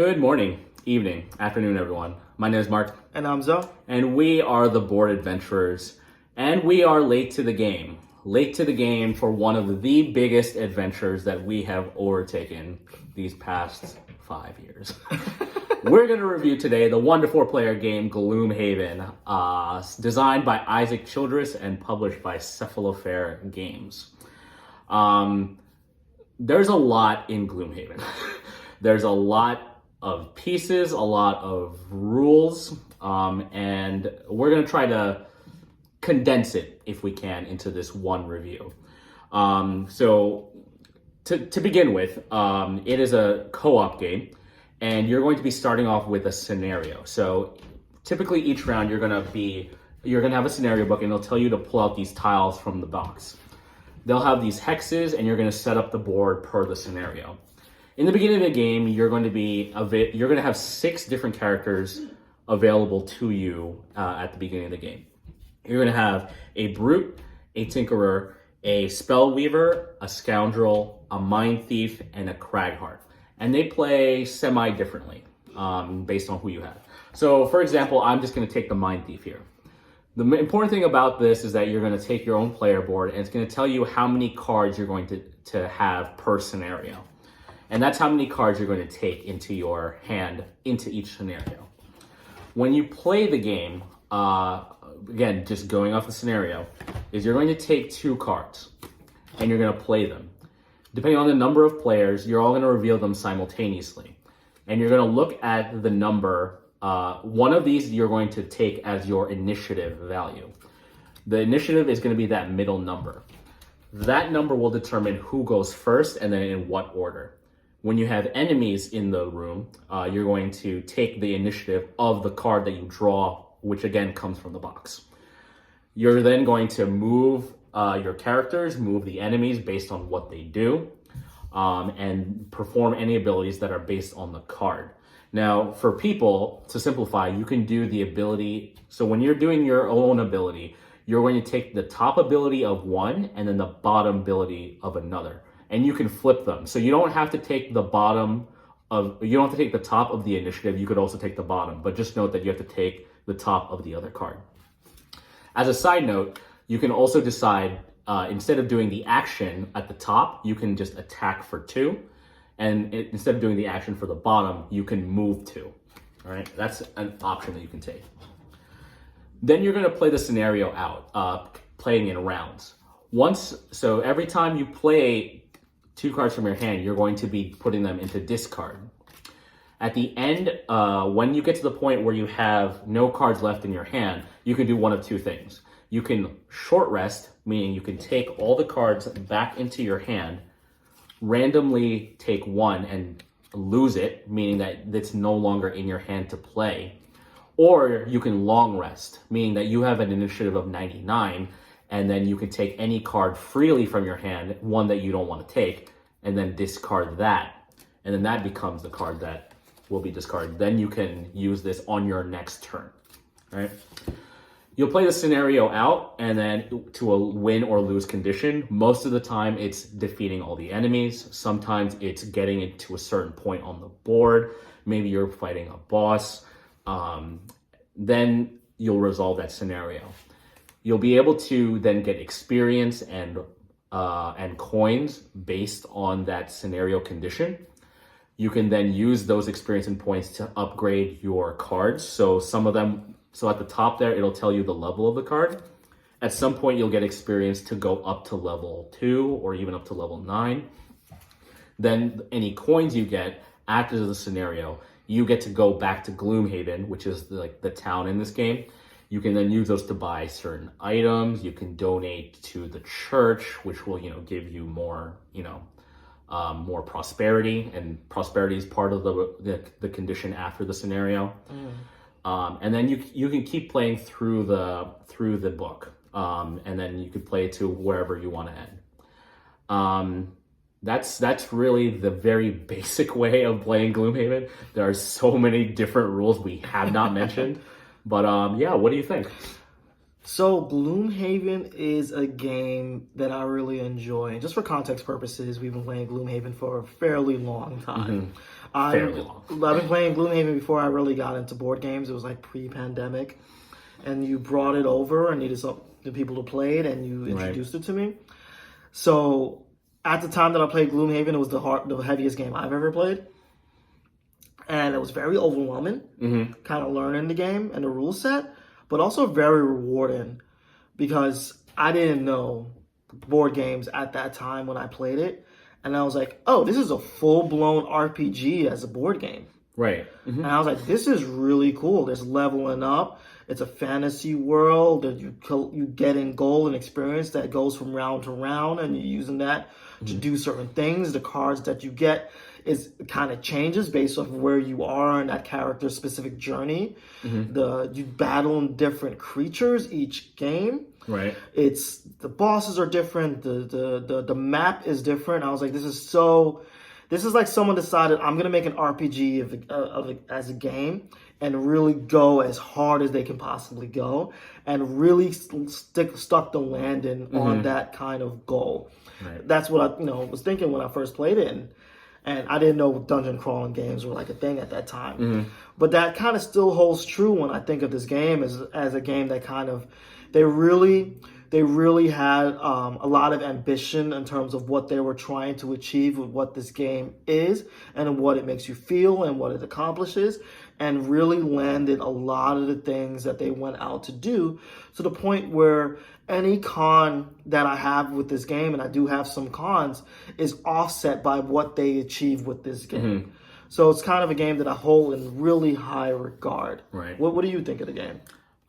Good morning, evening, afternoon, everyone. My name is Mark. And I'm Zoe. And we are the Board Adventurers. And we are late to the game. Late to the game for one of the biggest adventures that we have overtaken these past 5 years. We're going to review today the 1-to-4 player game Gloomhaven, designed by Isaac Childress and published by Cephalofair Games. There's a lot in Gloomhaven. There's a lot of pieces, a lot of rules, and we're going to try to condense it, if we can, into this one review. So to begin with, it is a co-op game, and you're going to be starting off with a scenario. So typically each round you're going to have a scenario book, and it'll tell you to pull out these tiles from the box. They'll have these hexes, and you're going to set up the board per the scenario. In the beginning of the game, you're going to have 6 different characters available to you at the beginning of the game. You're going to have a brute, a tinkerer, a spell weaver, a scoundrel, a mind thief, and a cragheart. And they play semi-differently based on who you have. So, for example, I'm just going to take the mind thief here. The important thing about this is that you're going to take your own player board, and it's going to tell you how many cards you're going to have per scenario. And that's how many cards you're going to take into your hand into each scenario. When you play the game, again, just going off the scenario, is you're going to take 2 cards and you're going to play them. Depending on the number of players, you're all going to reveal them simultaneously. And you're going to look at the number. One of these you're going to take as your initiative value. The initiative is going to be that middle number. That number will determine who goes first and then in what order. When you have enemies in the room, you're going to take the initiative of the card that you draw, which again comes from the box. You're then going to move your characters, move the enemies based on what they do, and perform any abilities that are based on the card. Now, for people, to simplify, you can do the ability. So when you're doing your own ability, you're going to take the top ability of one and then the bottom ability of another. And you can flip them. So you don't have to take the top of the initiative. You could also take the bottom, but just note that you have to take the top of the other card. As a side note, you can also decide, instead of doing the action at the top, you can just attack for 2. And instead of doing the action for the bottom, you can move 2. All right, that's an option that you can take. Then you're gonna play the scenario out, playing in rounds. So every time you play 2 cards from your hand, you're going to be putting them into discard. At the end, when you get to the point where you have no cards left in your hand, you can do one of 2 things. You can short rest, meaning you can take all the cards back into your hand, randomly take one and lose it, meaning that it's no longer in your hand to play. Or you can long rest, meaning that you have an initiative of 99, and then you can take any card freely from your hand, one that you don't want to take, and then discard that. And then that becomes the card that will be discarded. Then you can use this on your next turn, right? You'll play the scenario out, and then to a win or lose condition. Most of the time, it's defeating all the enemies. Sometimes it's getting it to a certain point on the board. Maybe you're fighting a boss. Then you'll resolve that scenario. You'll be able to then get experience and coins based on that scenario condition. You can then use those experience and points to upgrade your cards. So at the top there, it'll tell you the level of the card. At some point, you'll get experience to go up to level 2 or even up to level 9. Then any coins you get after the scenario, you get to go back to Gloomhaven, which is like the town in this game. You can then use those to buy certain items. You can donate to the church, which will, give you more, more prosperity, and prosperity is part of the condition after the scenario. And then you can keep playing through the book, and then you can play to wherever you want to end. That's really the very basic way of playing Gloomhaven. There are so many different rules we have not mentioned. But yeah, what do you think? So Gloomhaven is a game that I really enjoy. And just for context purposes, we've been playing Gloomhaven for a fairly long time. Fairly long. I've been playing Gloomhaven before I really got into board games. It was like pre-pandemic. And you brought it over and needed some the people to play it and you introduced it to me. So at the time that I played Gloomhaven, it was the heaviest game I've ever played. And it was very overwhelming, kind of learning the game and the rule set, but also very rewarding because I didn't know board games at that time when I played it. And I was like, oh, this is a full-blown RPG as a board game. Right. And I was like, this is really cool. There's leveling up. It's a fantasy world. That you get in gold and experience that goes from round to round, and you're using that to do certain things. The cards that you get is kind of changes based off of where you are in that character's specific journey. You battle in different creatures each game. Right. It's the bosses are different. The map is different. I was like, this is like someone decided I'm gonna make an RPG as a game and really go as hard as they can possibly go and really stuck the landing on that kind of goal. Right. That's what I was thinking when I first played it, and I didn't know dungeon crawling games were like a thing at that time. But that kind of still holds true when I think of this game as a game that kind of they really had a lot of ambition in terms of what they were trying to achieve with what this game is and what it makes you feel and what it accomplishes, and really landed a lot of the things that they went out to do, to the point where any con that I have with this game, and I do have some cons, is offset by what they achieve with this game. So it's kind of a game that I hold in really high regard. Right. What do you think of the game?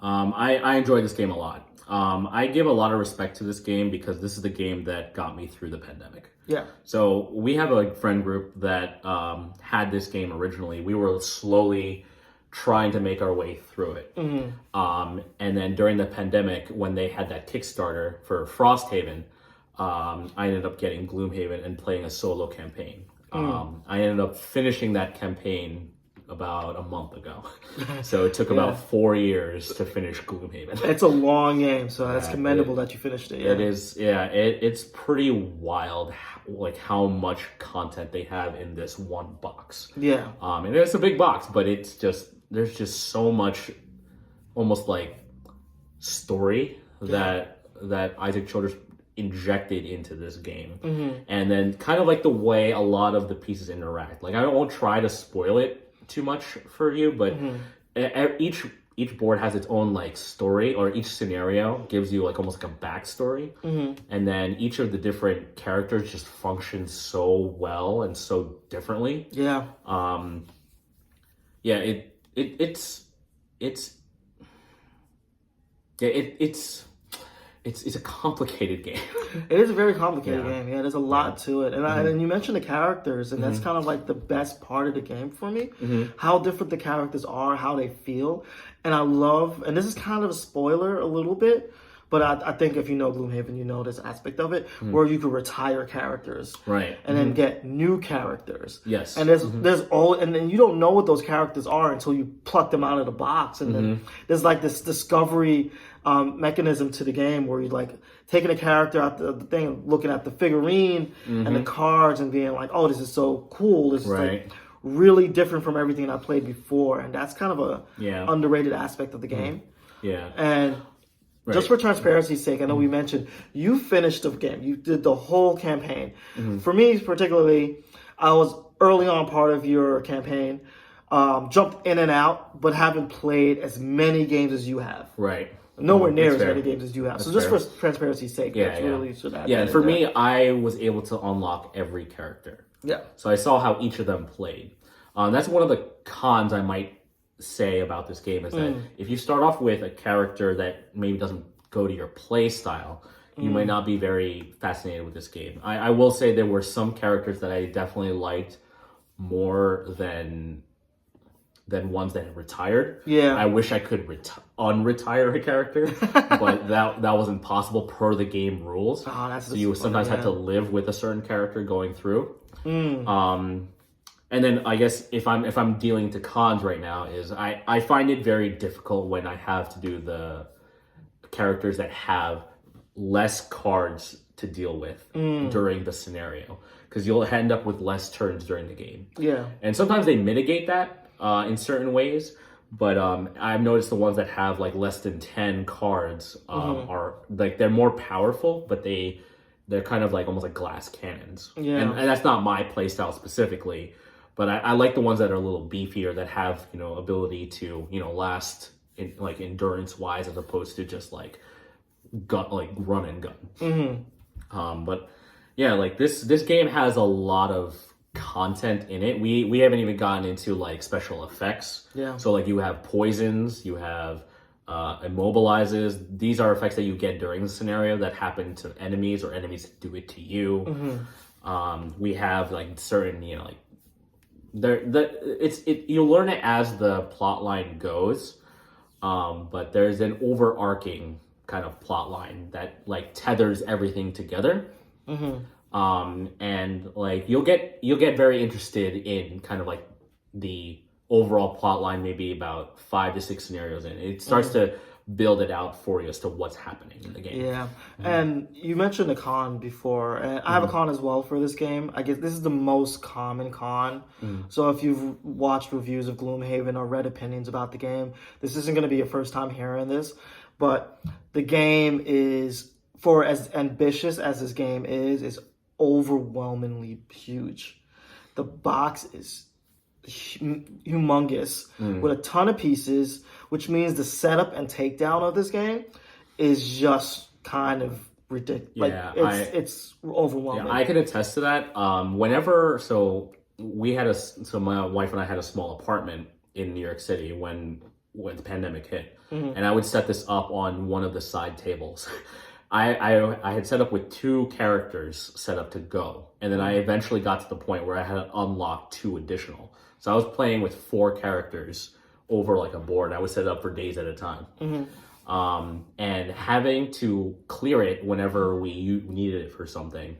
I enjoy this game a lot. I give a lot of respect to this game because this is the game that got me through the pandemic. Yeah. So we have a friend group that had this game originally. We were slowly trying to make our way through it. And then during the pandemic, when they had that Kickstarter for Frosthaven, I ended up getting Gloomhaven and playing a solo campaign. I ended up finishing that campaign about a month ago. So it took about 4 years to finish Gloomhaven. It's a long game, so that's commendable that you finished it. Yeah. It is, it's pretty wild, like how much content they have in this one box. Yeah. And it's a big box, but there's just so much, almost like story that Isaac Childers injected into this game. And then kind of like the way a lot of the pieces interact. Like I won't try to spoil it too much for you, but each board has its own like story, or each scenario gives you like almost like a backstory, and then each of the different characters just functions so well and so differently. It's a complicated game. It is a very complicated game. Yeah, there's a lot to it. And you mentioned the characters, and that's kind of like the best part of the game for me. How different the characters are, how they feel. And I love, and this is kind of a spoiler a little bit, but I think if you know Gloomhaven, you know this aspect of it, where you could retire characters. Right. And then get new characters. Yes. And there's all, and then you don't know what those characters are until you pluck them out of the box. And then there's like this discovery mechanism to the game where you like taking a character out the thing, looking at the figurine and the cards and being like, oh, this is so cool. This is like really different from everything I played before. And that's kind of a underrated aspect of the game. And just for transparency's sake, I know we mentioned you finished the game. You did the whole campaign. For me, particularly, I was early on part of your campaign, jumped in and out, but haven't played as many games as you have. Right. Nowhere near as many games as you have. So just for transparency's sake, really should add and for me, I was able to unlock every character. Yeah. So I saw how each of them played. That's one of the cons I might say about this game is that if you start off with a character that maybe doesn't go to your play style, you might not be very fascinated with this game. I will say there were some characters that I definitely liked more than ones that had retired. Yeah. I wish I could unretire a character, but that wasn't possible per the game rules. So you sometimes had to live with a certain character going through. And then I guess if I'm dealing to cons right now is I find it very difficult when I have to do the characters that have less cards to deal with during the scenario, because you'll end up with less turns during the game. Yeah. And sometimes they mitigate that in certain ways, but I've noticed the ones that have like less than 10 cards are like they're more powerful, but they're kind of like almost like glass cannons. Yeah. And that's not my playstyle specifically, but I like the ones that are a little beefier, that have, you know, ability to, you know, last in like endurance wise, as opposed to just like run and gun. But yeah, like this game has a lot of content in it. We haven't even gotten into like special effects. Yeah. So like you have poisons, you have immobilizes. These are effects that you get during the scenario that happen to enemies, or enemies do it to you. We have like certain, you know, like you'll learn it as the plot line goes. But there's an overarching kind of plot line that like tethers everything together. And like you'll get very interested in kind of like the overall plot line, maybe about 5 to 6 scenarios in. It starts to build it out for you as to what's happening in the game. Yeah. And you mentioned a con before, and I have a con as well for this game. I guess this is the most common con. So if you've watched reviews of Gloomhaven or read opinions about the game, this isn't going to be your first time hearing this, but the game is, for as ambitious as this game is overwhelmingly huge. The box is humongous with a ton of pieces, which means the setup and takedown of this game is just kind of ridiculous. Yeah, like it's overwhelming. Yeah, I can attest to that. So my wife and I had a small apartment in New York City when the pandemic hit, and I would set this up on one of the side tables. I had set up with 2 characters set up to go, and then I eventually got to the point where I had unlocked 2 additional. So I was playing with 4 characters over like a board. I would set it up for days at a time. And having to clear it whenever we needed it for something,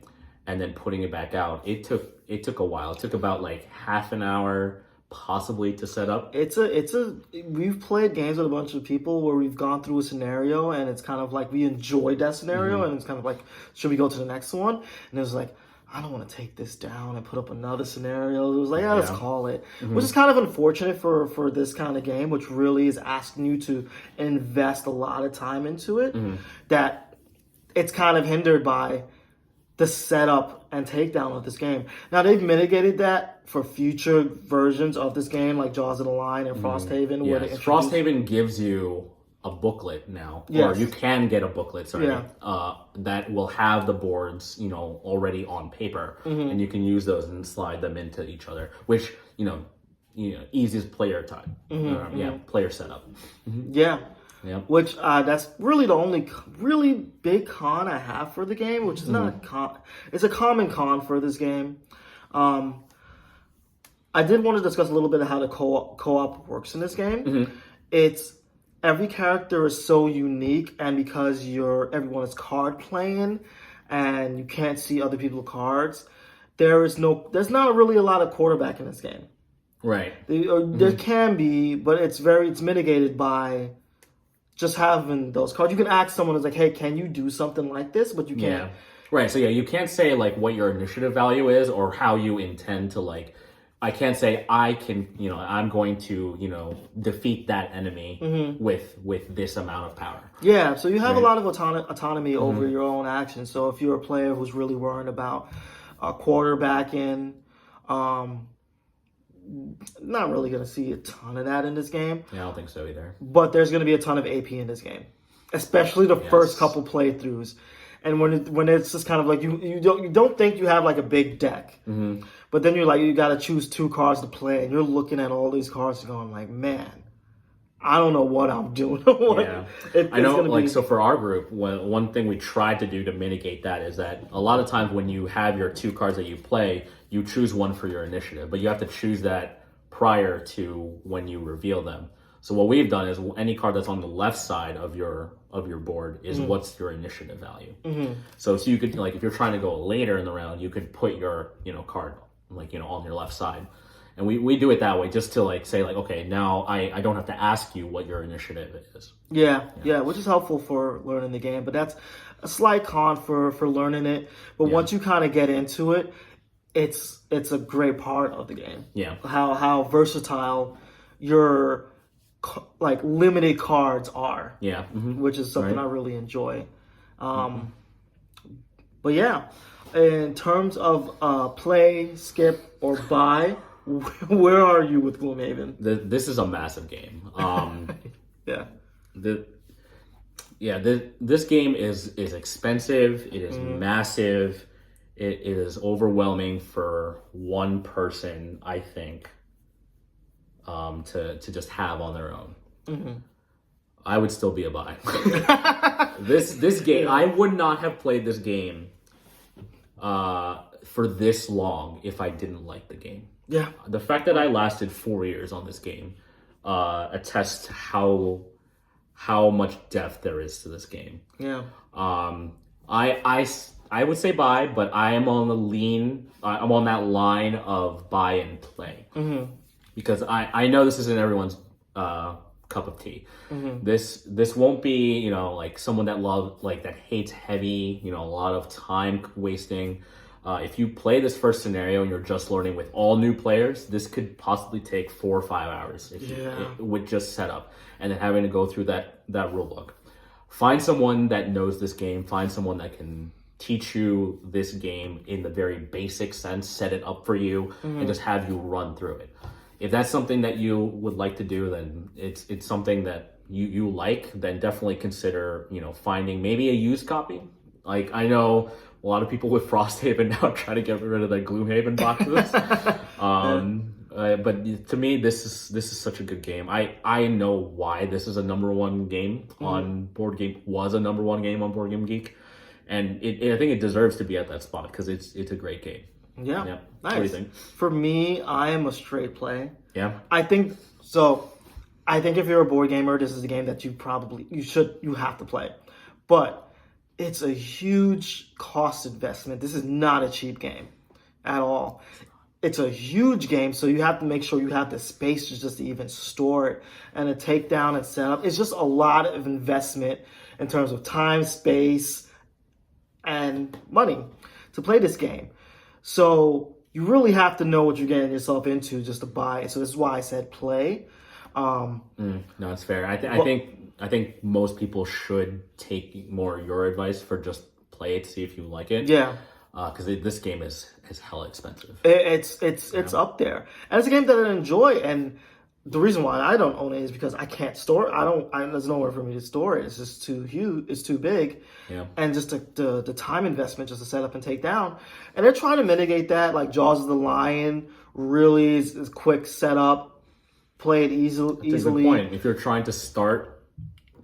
and then putting it back out, it took a while. It took about like half an hour possibly to set up. We've played games with a bunch of people where we've gone through a scenario, and it's kind of like we enjoyed that scenario, and it's kind of like, should we go to the next one? And it was like, I don't want to take this down and put up another scenario. It was like, let's call it. Which is kind of unfortunate for this kind of game, which really is asking you to invest a lot of time into it, that it's kind of hindered by the setup and takedown of this game. Now, they've mitigated that for future versions of this game, like Jaws of the Line and Frosthaven. Yes, Frosthaven gives you a booklet now, or you can get a booklet, that will have the boards, you know, already on paper, and you can use those and slide them into each other, which, you know, eases player time. Player setup. Yeah. Yeah. Which that's really the only really big con I have for the game, which is not a con. It's a common con for this game. I did want to discuss a little bit of how the co-op works in this game. It's every character is so unique, and because everyone is card playing, and you can't see other people's cards, there's not really a lot of quarterback in this game. Right. There can be, but it's mitigated by just having those cards. You can ask someone, it's like, hey, can you do something like this? But you can't. Yeah. Right. So you can't say like what your initiative value is or how you intend to like. I can't say I'm going to, defeat that enemy with this amount of power. Yeah, so you have a lot of autonomy over your own actions. So if you're a player who's really worried about quarterbacking, not really going to see a ton of that in this game. Yeah, I don't think so either. But there's going to be a ton of AP in this game, especially the first couple playthroughs. And when it's just kind of like you don't think you have like a big deck. But then you got to choose 2 cards to play, and you're looking at all these cards and going like, man, I don't know what I'm doing. I know, so for our group, one thing we tried to do to mitigate that is that a lot of times when you have your 2 cards that you play, you choose one for your initiative, but you have to choose that prior to when you reveal them. So what we've done is any card that's on the left side of your board is what's your initiative value. So you could, like, if you're trying to go later in the round, you could put your, card, on your left side. And we do it that way just to like say like, okay, now I don't have to ask you what your initiative is. Yeah, which is helpful for learning the game. But that's a slight con for learning it. But once you kind of get into it, it's a great part of the game. Yeah. How versatile your like limited cards are. Yeah. Which is something I really enjoy. But yeah, in terms of play, skip, or buy, where are you with Gloomhaven? This is a massive game. Yeah. This game is expensive. It is massive. It is overwhelming for one person, I think, to just have on their own. I would still be a buy. This game, I would not have played this game for this long if I didn't like the game. Yeah. The fact that I lasted 4 years on this game attests to how much depth there is to this game. Yeah. I would say buy, but I am on the lean. I'm on that line of buy and play because I know this isn't everyone's cup of tea. This won't be like someone that hates heavy a lot of time wasting. If you play this first scenario and you're just learning with all new players, this could possibly take 4 or 5 hours with just setup and then having to go through that rule book. Find someone that knows this game. Find someone that can teach you this game in the very basic sense, set it up for you, and just have you run through it. If that's something that you would like to do, then it's something that you like, then definitely consider finding maybe a used copy. Like I know a lot of people with Frosthaven now try to get rid of their Gloomhaven boxes. But to me, this is such a good game. I know why this is a #1 game on Board Game, was a #1 game on Board Game Geek, and I think it deserves to be at that spot because it's a great game. Yeah. Nice. What do you think? For me, I am a straight play. Yeah. I think so. I think if you're a board gamer, this is a game that you have to play. But it's a huge cost investment. This is not a cheap game at all. It's a huge game, so you have to make sure you have the space to just even store it and to take down and set up. It's just a lot of investment in terms of time, space, and money to play this game. So you really have to know what you're getting yourself into just to buy it. So this is why I said play. No, it's fair. I think most people should take more your advice for just play it to see if you like it. Yeah. Because this game is hella expensive. It's up there, and it's a game that I enjoy. And the reason why I don't own it is because I can't store it. There's nowhere for me to store it. It's just too huge. It's too big. Yeah. And just the time investment just to set up and take down. And they're trying to mitigate that. Like Jaws of the Lion really is quick setup. Play it easily. That's a good point. If you're trying to start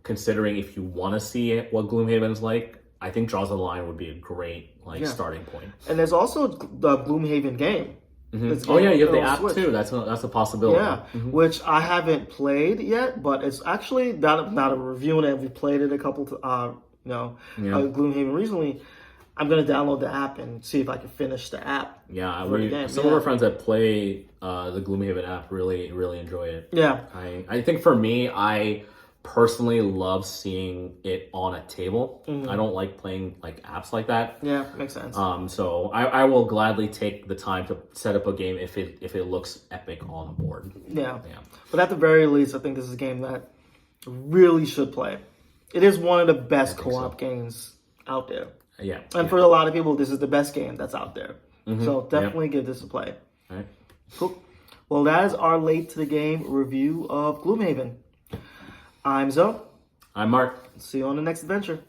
considering if you want to see what Gloomhaven is like, I think Jaws of the Lion would be a great starting point. And there's also the Gloomhaven game. Oh yeah, you have the app Switch too. That's a possibility. Yeah, which I haven't played yet, but it's actually not a reviewing it. We played it a couple Gloomhaven recently. I'm gonna download the app and see if I can finish the app. Yeah, some of our friends that play the Gloomhaven app really enjoy it. Yeah, I think for me, I personally love seeing it on a table. I don't like playing like apps like that. Yeah, makes sense. So I will gladly take the time to set up a game if it looks epic on the board. Yeah. But at the very least, I think this is a game that really should play. It is one of the best co-op games out there. Yeah. And for a lot of people, this is the best game that's out there. So definitely give this a play. All right. Cool. Well, that is our late to the game review of Gloomhaven. I'm Zoe. I'm Mark. See you on the next adventure.